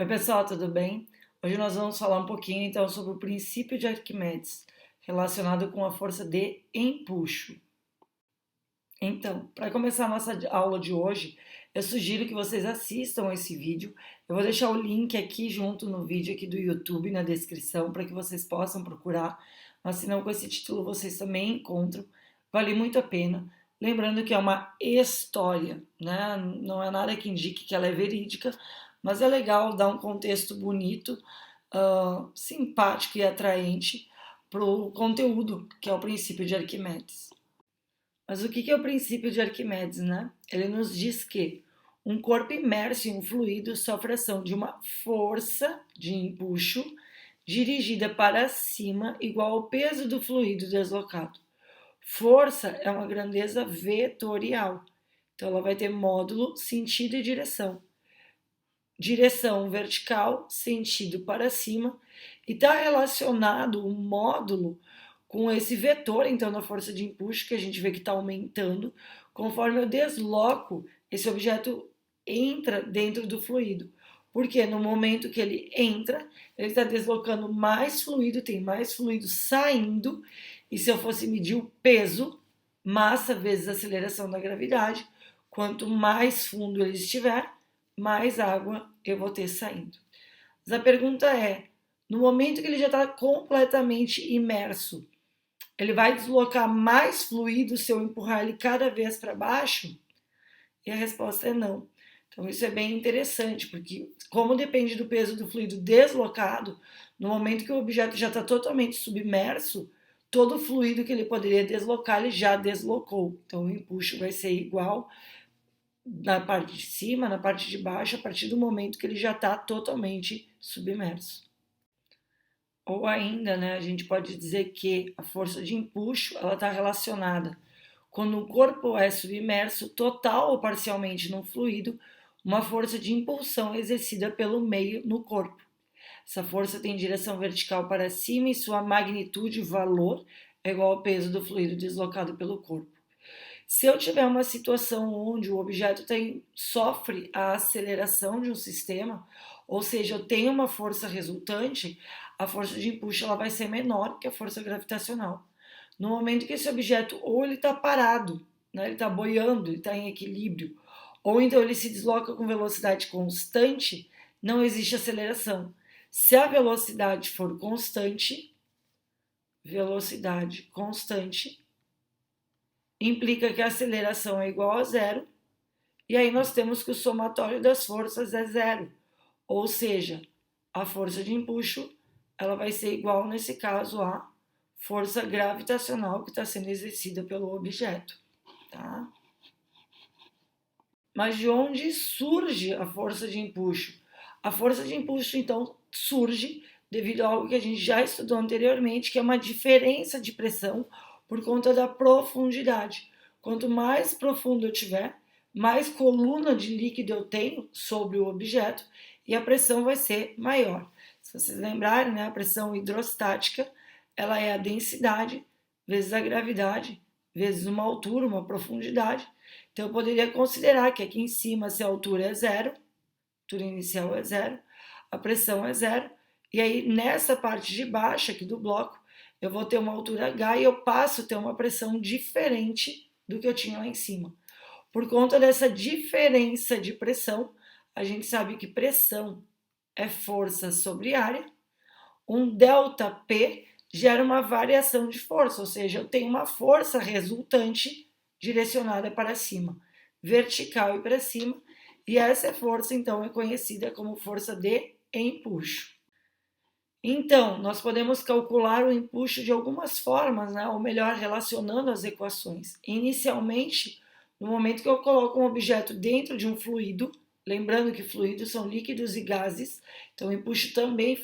Oi, pessoal, tudo bem? Hoje nós vamos falar um pouquinho então sobre o princípio de Arquimedes, relacionado com a força de empuxo. Então, para começar a nossa aula de hoje, eu sugiro que vocês assistam esse vídeo. Eu vou deixar o link aqui junto no vídeo aqui do YouTube na descrição para que vocês possam procurar. Mas se não, com esse título vocês também encontram. Vale muito a pena. Lembrando que é uma história, né? Não é nada que indique que ela é verídica, mas é legal dar um contexto bonito, simpático e atraente para o conteúdo, que é o princípio de Arquimedes. Mas o que é o princípio de Arquimedes, né? Ele nos diz que um corpo imerso em um fluido sofre ação de uma força de empuxo dirigida para cima igual ao peso do fluido deslocado. Força é uma grandeza vetorial, então ela vai ter módulo, sentido e direção. Direção vertical, sentido para cima, e está relacionado o módulo com esse vetor, então, da força de empuxo, que a gente vê que está aumentando, conforme eu desloco, esse objeto entra dentro do fluido. Porque no momento que ele entra, ele está deslocando mais fluido, tem mais fluido saindo, e se eu fosse medir o peso, massa vezes aceleração da gravidade, quanto mais fundo ele estiver, mais água eu vou ter saindo. Mas a pergunta é, no momento que ele já está completamente imerso, ele vai deslocar mais fluido se eu empurrar ele cada vez para baixo? E a resposta é não. Então isso é bem interessante, porque como depende do peso do fluido deslocado, no momento que o objeto já está totalmente submerso, todo o fluido que ele poderia deslocar, ele já deslocou. Então o empuxo vai ser igual na parte de cima, na parte de baixo, a partir do momento que ele já está totalmente submerso. Ou ainda, né, a gente pode dizer que a força de empuxo ela está relacionada quando o corpo é submerso total ou parcialmente num fluido, uma força de impulsão exercida pelo meio no corpo. Essa força tem direção vertical para cima e sua magnitude, valor, é igual ao peso do fluido deslocado pelo corpo. Se eu tiver uma situação onde o objeto sofre a aceleração de um sistema, ou seja, eu tenho uma força resultante, a força de empuxo ela vai ser menor que a força gravitacional. No momento que esse objeto ou ele está parado, né, ele está boiando, ele está em equilíbrio, ou então ele se desloca com velocidade constante, não existe aceleração. Se a velocidade for constante, implica que a aceleração é igual a zero, e aí nós temos que o somatório das forças é zero, ou seja, a força de empuxo ela vai ser igual, nesse caso, à força gravitacional que está sendo exercida pelo objeto. Tá? Mas de onde surge a força de empuxo? A força de empuxo, então, surge devido a algo que a gente já estudou anteriormente, que é uma diferença de pressão por conta da profundidade. Quanto mais profundo eu tiver, mais coluna de líquido eu tenho sobre o objeto e a pressão vai ser maior. Se vocês lembrarem, né, a pressão hidrostática ela é a densidade vezes a gravidade vezes uma altura, uma profundidade. Então eu poderia considerar que aqui em cima, se a altura é zero, a altura inicial é zero, a pressão é zero, e aí nessa parte de baixo aqui do bloco, eu vou ter uma altura H e eu passo a ter uma pressão diferente do que eu tinha lá em cima. Por conta dessa diferença de pressão, a gente sabe que pressão é força sobre área, um ΔP gera uma variação de força, ou seja, eu tenho uma força resultante direcionada para cima, vertical e para cima, e essa força então é conhecida como força de empuxo. Então, nós podemos calcular o empuxo de algumas formas, né? Ou melhor, relacionando as equações. Inicialmente, no momento que eu coloco um objeto dentro de um fluido, lembrando que fluidos são líquidos e gases, então o empuxo também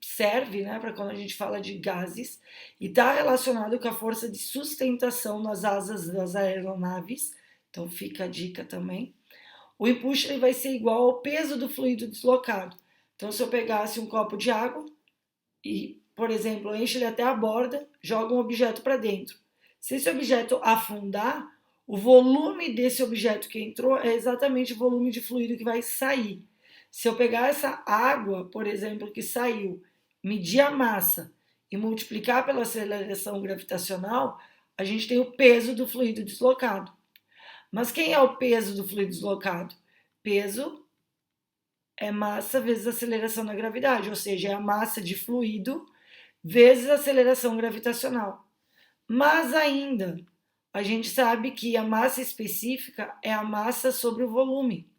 serve, né, para quando a gente fala de gases, e está relacionado com a força de sustentação nas asas das aeronaves, então fica a dica também. O empuxo ele vai ser igual ao peso do fluido deslocado. Então, se eu pegasse um copo de água e, por exemplo, enche ele até a borda, joga um objeto para dentro. Se esse objeto afundar, o volume desse objeto que entrou é exatamente o volume de fluido que vai sair. Se eu pegar essa água, por exemplo, que saiu, medir a massa e multiplicar pela aceleração gravitacional, a gente tem o peso do fluido deslocado. Mas quem é o peso do fluido deslocado? Peso é massa vezes aceleração da gravidade, ou seja, é a massa de fluido vezes a aceleração gravitacional. Mas ainda, a gente sabe que a massa específica é a massa sobre o volume,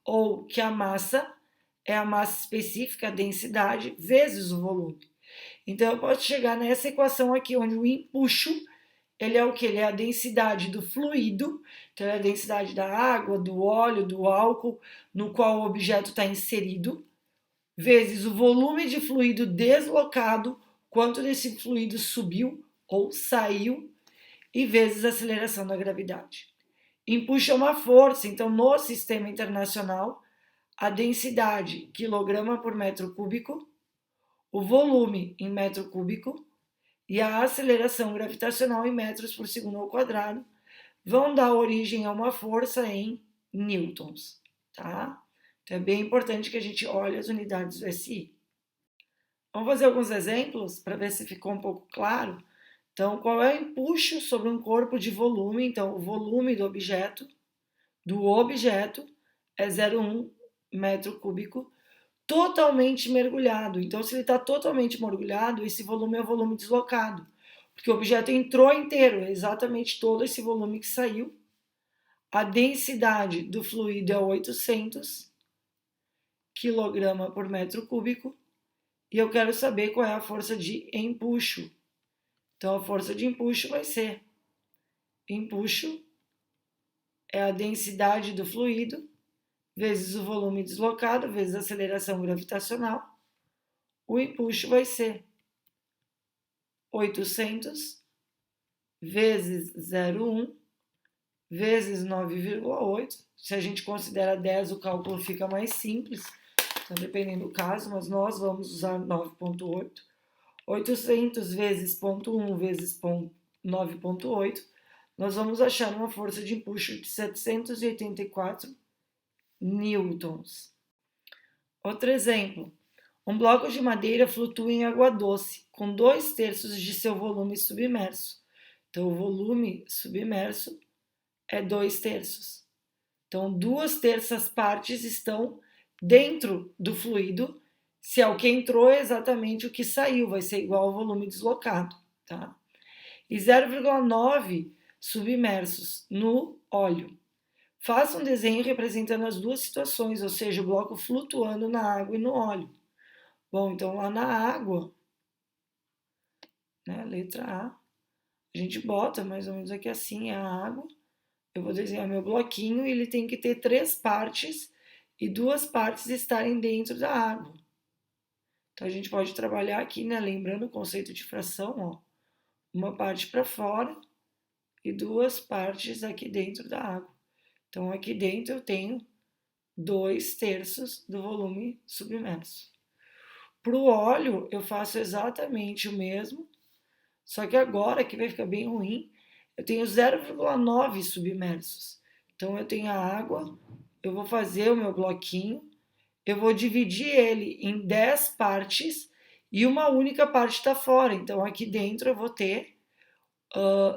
ou que a massa é a massa específica, a densidade, vezes o volume. Então, eu posso chegar nessa equação aqui, onde o empuxo, ele é o que? Ele é a densidade do fluido, então é a densidade da água, do óleo, do álcool, no qual o objeto está inserido, vezes o volume de fluido deslocado, quanto desse fluido subiu ou saiu, e vezes a aceleração da gravidade. Empuxo é uma força, então no sistema internacional, a densidade quilograma por metro cúbico, o volume em metro cúbico e a aceleração gravitacional em metros por segundo ao quadrado vão dar origem a uma força em newtons, tá? Então é bem importante que a gente olhe as unidades do SI. Vamos fazer alguns exemplos para ver se ficou um pouco claro. Então, qual é o empuxo sobre um corpo de volume? Então, o volume do objeto é 0,1 metro cúbico totalmente mergulhado. Então, se ele está totalmente mergulhado, esse volume é o volume deslocado, porque o objeto entrou inteiro, é exatamente todo esse volume que saiu. A densidade do fluido é 800 kg por metro cúbico e eu quero saber qual é a força de empuxo. Então, a força de empuxo vai ser empuxo é a densidade do fluido vezes o volume deslocado vezes a aceleração gravitacional. O empuxo vai ser 800 vezes 0,1 vezes 9,8. Se a gente considera 10, o cálculo fica mais simples, então dependendo do caso, mas nós vamos usar 9,8. 800 vezes 0,1 vezes 9,8, nós vamos achar uma força de empuxo de 784 newtons. Outro exemplo. Um bloco de madeira flutua em água doce, com 2/3 de seu volume submerso. Então, o volume submerso é 2/3. Então, 2/3 partes estão dentro do fluido. Se é o que entrou, é exatamente o que saiu, vai ser igual ao volume deslocado, tá? E 0,9 submersos no óleo. Faça um desenho representando as duas situações, ou seja, o bloco flutuando na água e no óleo. Bom, então lá na água, né, letra A, a gente bota mais ou menos aqui assim, é a água. Eu vou desenhar meu bloquinho e ele tem que ter 3 partes e 2 partes estarem dentro da água. Então a gente pode trabalhar aqui, né, lembrando o conceito de fração, ó, uma parte para fora e 2 partes aqui dentro da água. Então aqui dentro eu tenho 2/3 do volume submerso. Para o óleo eu faço exatamente o mesmo, só que agora que vai ficar bem ruim, eu tenho 0,9 submersos. Então eu tenho a água, eu vou fazer o meu bloquinho, eu vou dividir ele em 10 partes e uma única parte está fora. Então aqui dentro eu vou ter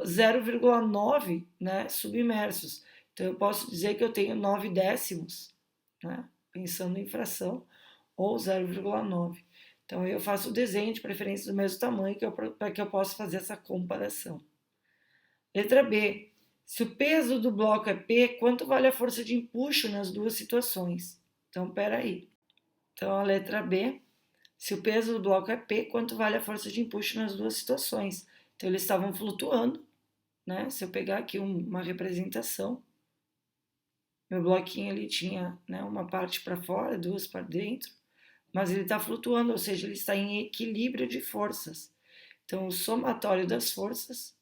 0,9, né, submersos. Então eu posso dizer que eu tenho 9 décimos, né, pensando em fração, ou 0,9. Então eu faço o desenho de preferência do mesmo tamanho para que eu possa fazer essa comparação. Letra B. Se o peso do bloco é P, quanto vale a força de empuxo nas duas situações? Então, peraí. Então, a letra B. Se o peso do bloco é P, quanto vale a força de empuxo nas duas situações? Então, eles estavam flutuando, né? Se eu pegar aqui uma representação, meu bloquinho ele tinha, né, uma parte para fora, 2 para dentro, mas ele está flutuando, ou seja, ele está em equilíbrio de forças. Então, o somatório das forças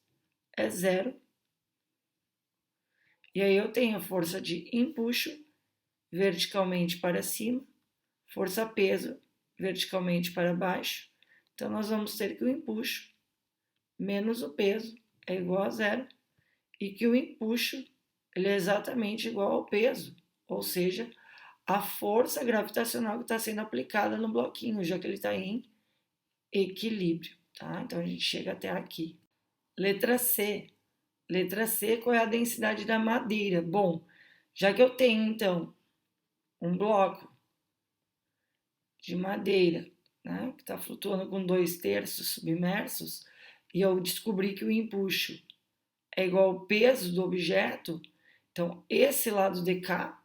é 0. E aí eu tenho a força de empuxo verticalmente para cima, força-peso verticalmente para baixo. Então, nós vamos ter que o empuxo menos o peso é igual a 0 e que o empuxo ele é exatamente igual ao peso, ou seja, a força gravitacional que está sendo aplicada no bloquinho, já que ele está em equilíbrio, tá? Então a gente chega até aqui. Letra C. Letra C, qual é a densidade da madeira? Bom, já que eu tenho, então, um bloco de madeira, né, que está flutuando com 2/3 submersos, e eu descobri que o empuxo é igual ao peso do objeto, então esse lado de cá,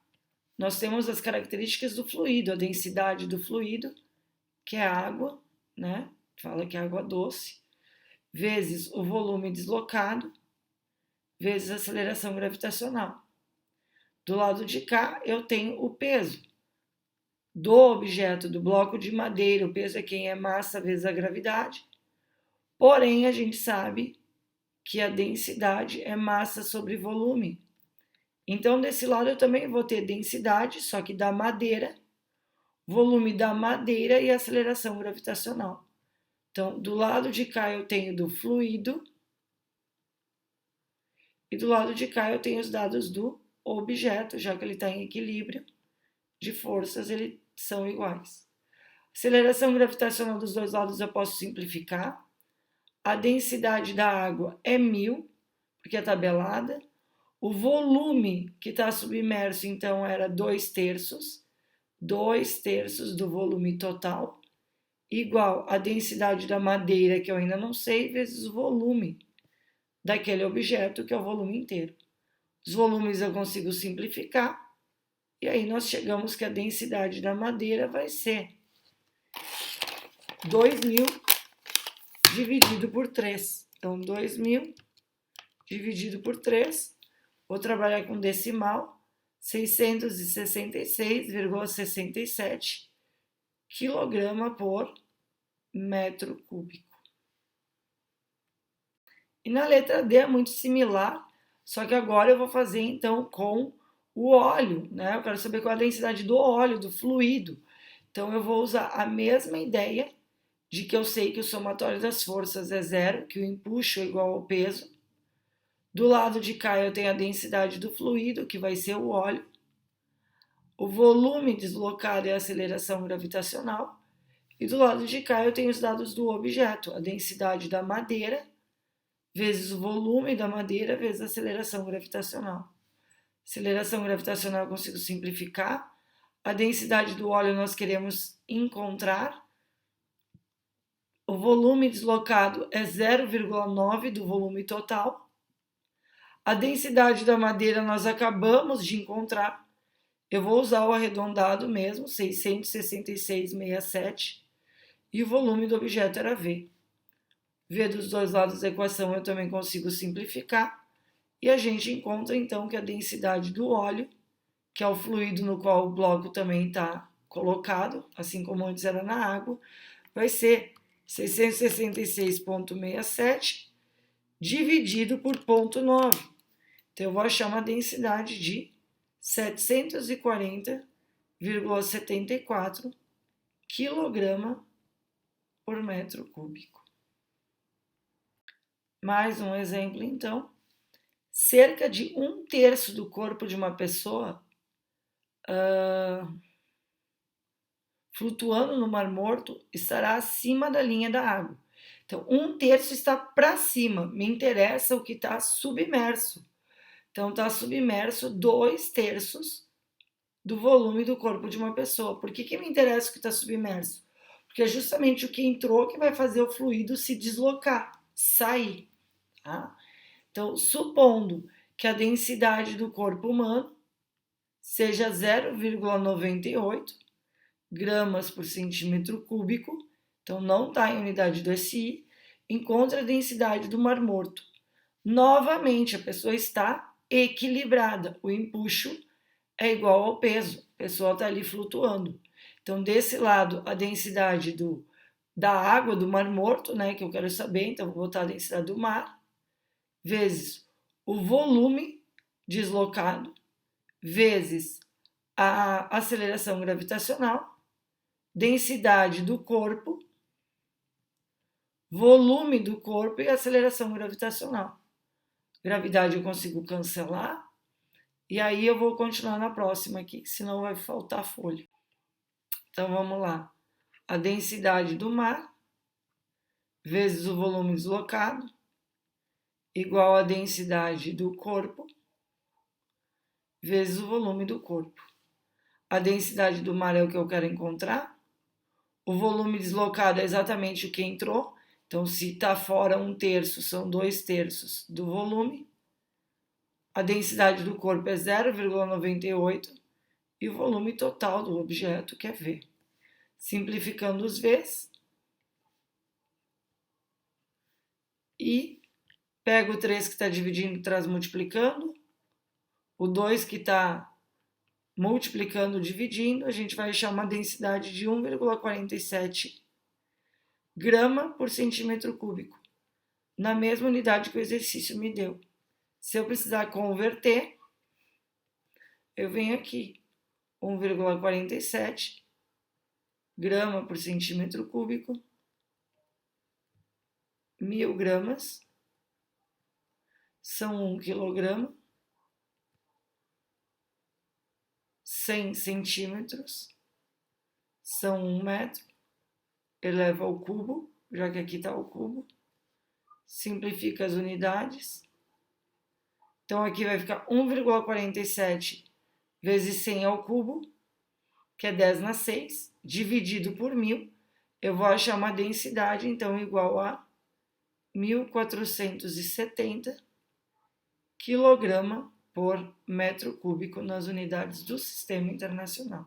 nós temos as características do fluido, a densidade do fluido, que é água, né? Fala que é água doce, vezes o volume deslocado, vezes a aceleração gravitacional. Do lado de cá, eu tenho o peso do objeto, do bloco de madeira. O peso é quem é massa vezes a gravidade. Porém, a gente sabe que a densidade é massa sobre volume. Então, desse lado, eu também vou ter densidade, só que da madeira, volume da madeira e aceleração gravitacional. Então, do lado de cá, eu tenho do fluido. E do lado de cá, eu tenho os dados do objeto, já que ele está em equilíbrio de forças, eles são iguais. Aceleração gravitacional dos dois lados eu posso simplificar. A densidade da água é 1000, porque é tabelada. O volume que está submerso, então, era 2/3. 2/3 do volume total, igual a densidade da madeira, que eu ainda não sei, vezes o volume daquele objeto, que é o volume inteiro. Os volumes eu consigo simplificar, e aí nós chegamos que a densidade da madeira vai ser 2.000 dividido por 3. Então, 2.000 dividido por 3, vou trabalhar com decimal, 666,67 quilograma por metro cúbico. E na letra D é muito similar, só que agora eu vou fazer então com o óleo, né? Eu quero saber qual é a densidade do óleo, do fluido. Então eu vou usar a mesma ideia de que eu sei que o somatório das forças é 0, que o empuxo é igual ao peso. Do lado de cá eu tenho a densidade do fluido, que vai ser o óleo. O volume deslocado é a aceleração gravitacional. E do lado de cá eu tenho os dados do objeto, a densidade da madeira, vezes o volume da madeira, vezes a aceleração gravitacional. Aceleração gravitacional eu consigo simplificar. A densidade do óleo nós queremos encontrar. O volume deslocado é 0,9 do volume total. A densidade da madeira nós acabamos de encontrar. Eu vou usar o arredondado mesmo, 666,67. E o volume do objeto era V. V dos dois lados da equação eu também consigo simplificar. E a gente encontra então que a densidade do óleo, que é o fluido no qual o bloco também está colocado, assim como antes era na água, vai ser 666,67 dividido por 0,9. Então, eu vou achar uma densidade de 740,74 quilograma por metro cúbico. Mais um exemplo, então. Cerca de 1/3 do corpo de uma pessoa flutuando no Mar Morto estará acima da linha da água. Então, 1/3 está para cima. Me interessa o que está submerso. Então, está submerso 2/3 do volume do corpo de uma pessoa. Por que me interessa o que está submerso? Porque é justamente o que entrou que vai fazer o fluido se deslocar, sair. Tá? Então, supondo que a densidade do corpo humano seja 0,98 gramas por centímetro cúbico, então não está em unidade do SI, encontra a densidade do Mar Morto. Novamente, a pessoa está equilibrada, o empuxo é igual ao peso, a pessoa está ali flutuando. Então, desse lado, a densidade da água do Mar Morto, né, que eu quero saber, então vou botar a densidade do mar, vezes o volume deslocado, vezes a aceleração gravitacional, densidade do corpo, volume do corpo e aceleração gravitacional. Gravidade eu consigo cancelar E aí eu vou continuar na próxima aqui, senão vai faltar folha. Então vamos lá. A densidade do mar vezes o volume deslocado igual a densidade do corpo vezes o volume do corpo. A densidade do mar é o que eu quero encontrar. O volume deslocado é exatamente o que entrou. Então, se está fora 1/3, são 2/3 do volume. A densidade do corpo é 0,98 e o volume total do objeto, que é V. Simplificando os V's. E pego o 3 que está dividindo, traz multiplicando. O 2 que está multiplicando, dividindo, a gente vai achar uma densidade de 1,47 grama por centímetro cúbico, na mesma unidade que o exercício me deu. Se eu precisar converter, eu venho aqui, 1,47 grama por centímetro cúbico, 1000 gramas, são 1 quilograma, 100 centímetros, são 1 metro, eleva ao cubo, já que aqui está o cubo, simplifica as unidades, então aqui vai ficar 1,47 vezes 100 ao cubo, que é 10 na 6, dividido por 1000, eu vou achar uma densidade, então, igual a 1470 kg por metro cúbico nas unidades do Sistema Internacional.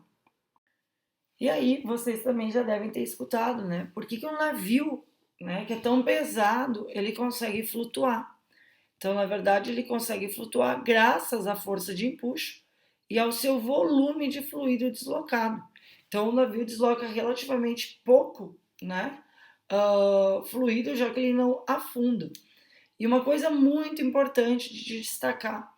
E aí, vocês também já devem ter escutado, né? Por que um navio, né, que é tão pesado, ele consegue flutuar? Então, na verdade, ele consegue flutuar graças à força de empuxo e ao seu volume de fluido deslocado. Então, o navio desloca relativamente pouco, né, fluido, já que ele não afunda. E uma coisa muito importante de destacar,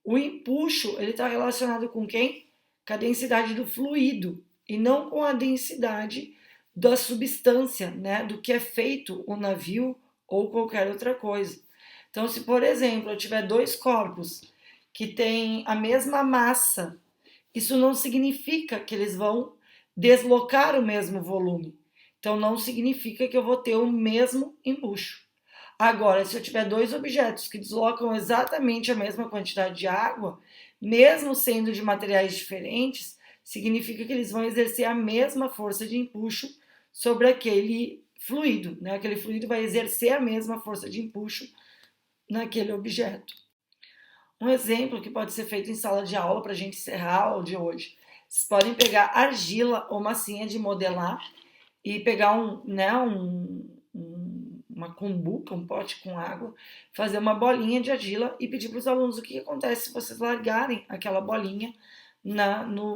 o empuxo, ele está relacionado com quem? Com a densidade do fluido e não com a densidade da substância, né, do que é feito o navio ou qualquer outra coisa. Então, se, por exemplo, eu tiver dois corpos que têm a mesma massa, isso não significa que eles vão deslocar o mesmo volume. Então, não significa que eu vou ter o mesmo empuxo. Agora, se eu tiver dois objetos que deslocam exatamente a mesma quantidade de água, mesmo sendo de materiais diferentes, significa que eles vão exercer a mesma força de empuxo sobre aquele fluido, né? Aquele fluido vai exercer a mesma força de empuxo naquele objeto. Um exemplo que pode ser feito em sala de aula para a gente encerrar a aula de hoje. Vocês podem pegar argila ou massinha de modelar e pegar uma cumbuca, um pote com água, fazer uma bolinha de argila e pedir para os alunos o que acontece se vocês largarem aquela bolinha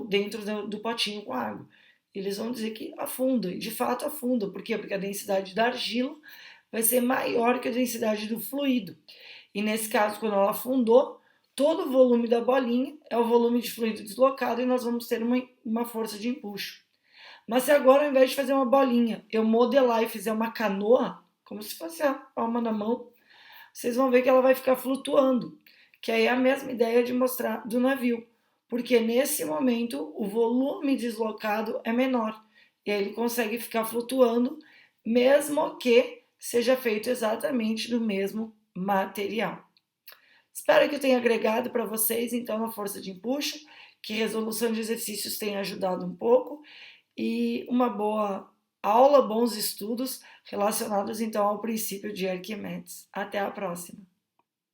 dentro do potinho com água. Eles vão dizer que afunda, e de fato afunda. Por quê? Porque a densidade da argila vai ser maior que a densidade do fluido. E nesse caso, quando ela afundou, todo o volume da bolinha é o volume de fluido deslocado e nós vamos ter uma força de empuxo. Mas se agora, ao invés de fazer uma bolinha, eu modelar e fizer uma canoa, como se fosse a palma na mão, vocês vão ver que ela vai ficar flutuando, que aí é a mesma ideia de mostrar do navio, porque nesse momento o volume deslocado é menor, e aí ele consegue ficar flutuando, mesmo que seja feito exatamente do mesmo material. Espero que eu tenha agregado para vocês, então, na força de empuxo, que resolução de exercícios tenha ajudado um pouco, e uma boa aula, bons estudos relacionados então ao princípio de Arquimedes. Até a próxima!